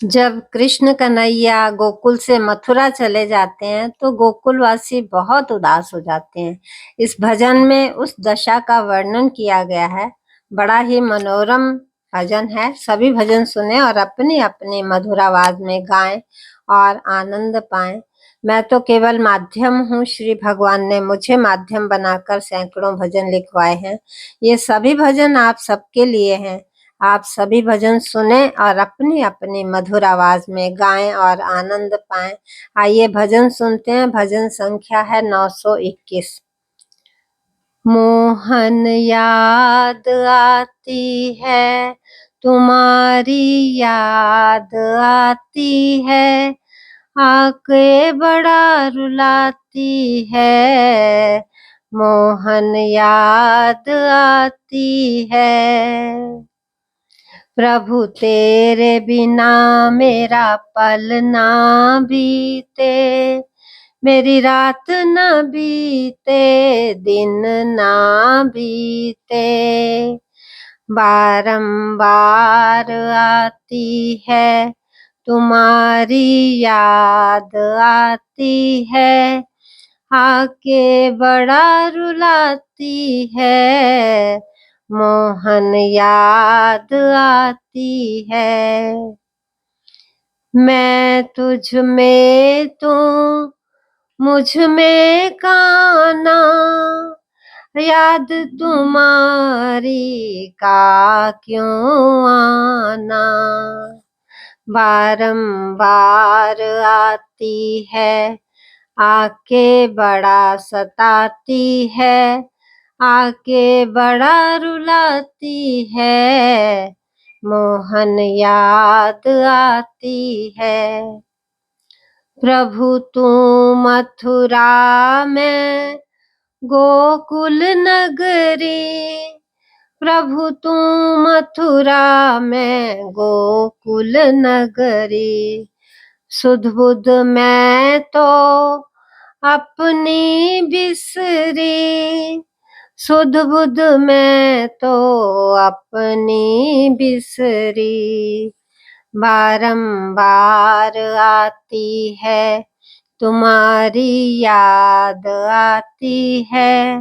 जब कृष्ण कन्हैया गोकुल से मथुरा चले जाते हैं तो गोकुलवासी बहुत उदास हो जाते हैं। इस भजन में उस दशा का वर्णन किया गया है। बड़ा ही मनोरम भजन है। सभी भजन सुने और अपनी अपनी मधुर आवाज में गाएं और आनंद पाएं। मैं तो केवल माध्यम हूँ। श्री भगवान ने मुझे माध्यम बनाकर सैकड़ों भजन लिखवाए हैं। ये सभी भजन आप सबके लिए हैं। आप सभी भजन सुने और अपनी अपनी मधुर आवाज में गाएं और आनंद पाएं। आइए भजन सुनते हैं। भजन संख्या है 921। मोहन याद आती है, तुम्हारी याद आती है, आके बड़ा रुलाती है। मोहन याद आती है। प्रभु तेरे बिना मेरा पल ना बीते, मेरी रात न बीते, दिन ना बीते। बारंबार आती है, तुम्हारी याद आती है, आके बड़ा रुलाती है। मोहन याद आती है। मैं तुझ में तू मुझ में काना, याद तुम्हारी का क्यों आना। बारंबार आती है, आके बड़ा सताती है, आके बड़ा रुलाती है। मोहन याद आती है। प्रभु तू मथुरा में गोकुल नगरी, प्रभु तू मथुरा में गोकुल नगरी। सुध बुध मैं तो अपनी बिसरी, सुध बुध मैं तो अपनी बिसरी। बारंबार आती है, तुम्हारी याद आती है।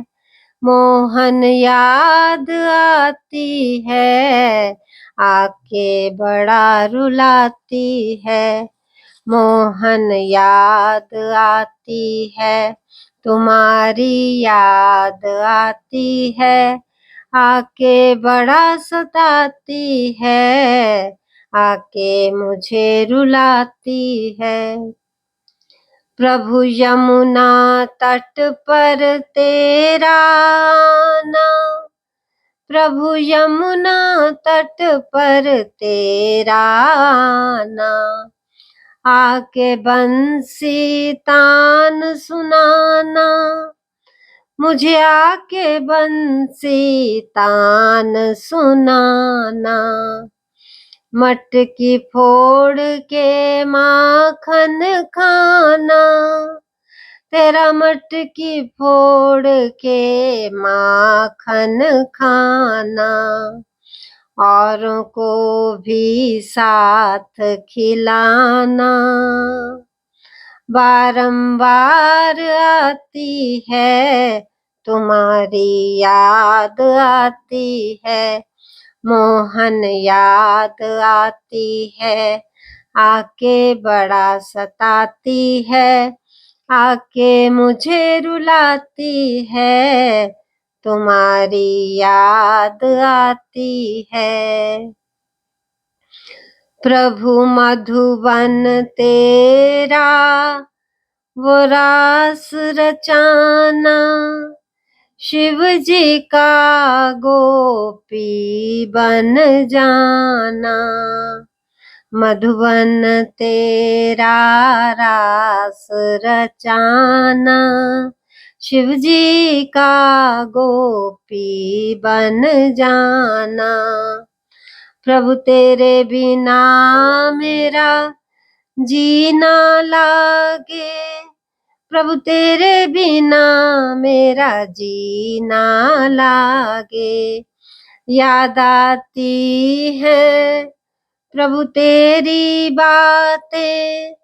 मोहन याद आती है, आके बड़ा रुलाती है। मोहन याद आती है, तुम्हारी याद आती है, आके बड़ा सताती है, आके मुझे रुलाती है। प्रभु यमुना तट पर तेरा आना, प्रभु यमुना तट पर तेरा आना, आके बंसी तान सुनाना, मुझे आके बंसी तान सुनाना। मटकी फोड़ के माखन खाना, तेरा मटकी फोड़ के माखन खाना, औरों को भी साथ खिलाना। बारंबार आती है, तुम्हारी याद आती है। मोहन याद आती है, आके बड़ा सताती है, आके मुझे रुलाती है। तुम्हारी याद आती है। प्रभु मधुबन तेरा वो रास रचाना, शिव जी का गोपी बन जाना। मधुबन तेरा रास रचाना, शिव जी का गोपी बन जाना। प्रभु तेरे बिना मेरा जीना लागे, प्रभु तेरे बिना मेरा जीना लागे। याद आती है प्रभु तेरी बातें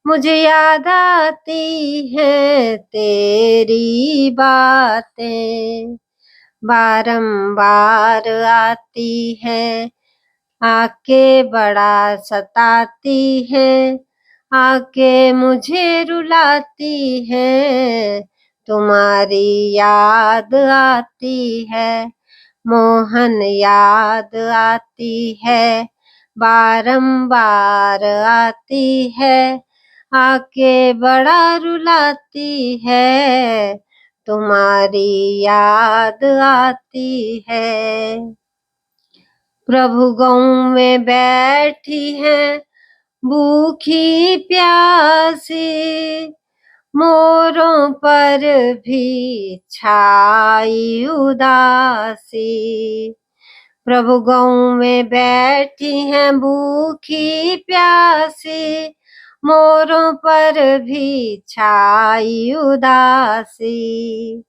मुझे याद आती हैं, तेरी बातें बारंबार आती हैं, आके बड़ा सताती है, आके मुझे रुलाती है, तुम्हारी याद आती है, मोहन याद आती है, बारंबार आती है, आके बड़ा रुलाती है, तुम्हारी याद आती है। प्रभु गौ में बैठी है भूखी प्यासी, मोरों पर भी छाई उदासी। प्रभु गौ में बैठी है भूखी प्यासी, मोरों पर भी छाई उदासी,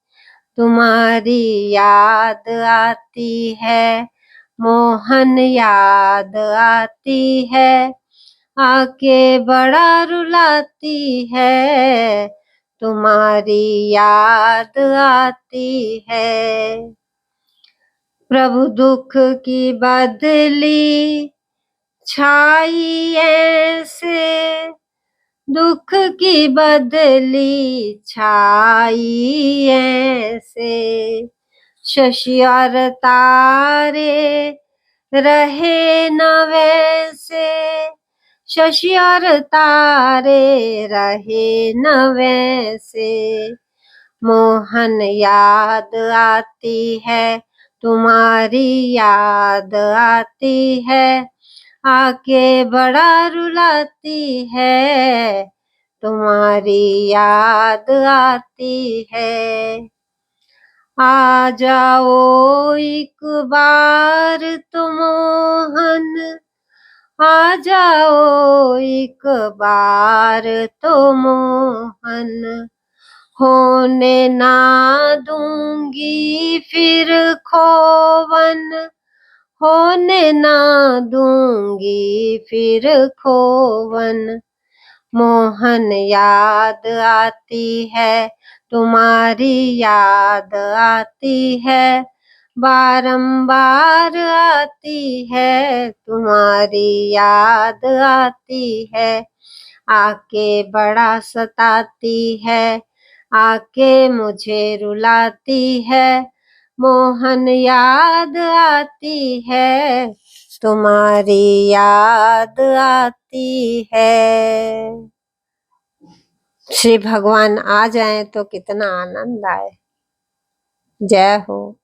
तुम्हारी याद आती है, मोहन याद आती है, आके बड़ा रुलाती है, तुम्हारी याद आती है। प्रभु दुख की बदली छाई ऐसे, दुख की बदली छाई ऐसे, शशि और तारे रहे न वैसे, शशि और तारे रहे न वैसे, मोहन याद आती है, तुम्हारी याद आती है, आके बड़ा रुलाती है, तुम्हारी याद आती है। आ जाओ एक बार तो मोहन, आ जाओ एक बार तो मोहन, होने ना दूंगी फिर खोवन, होने ना दूंगी फिर खोवन, मोहन याद आती है, तुम्हारी याद आती है, बारंबार आती है, तुम्हारी याद आती है, आके बड़ा सताती है, आके मुझे रुलाती है, मोहन याद आती है, तुम्हारी याद आती है। श्री भगवान आ जाएं तो कितना आनंद आए। जय हो।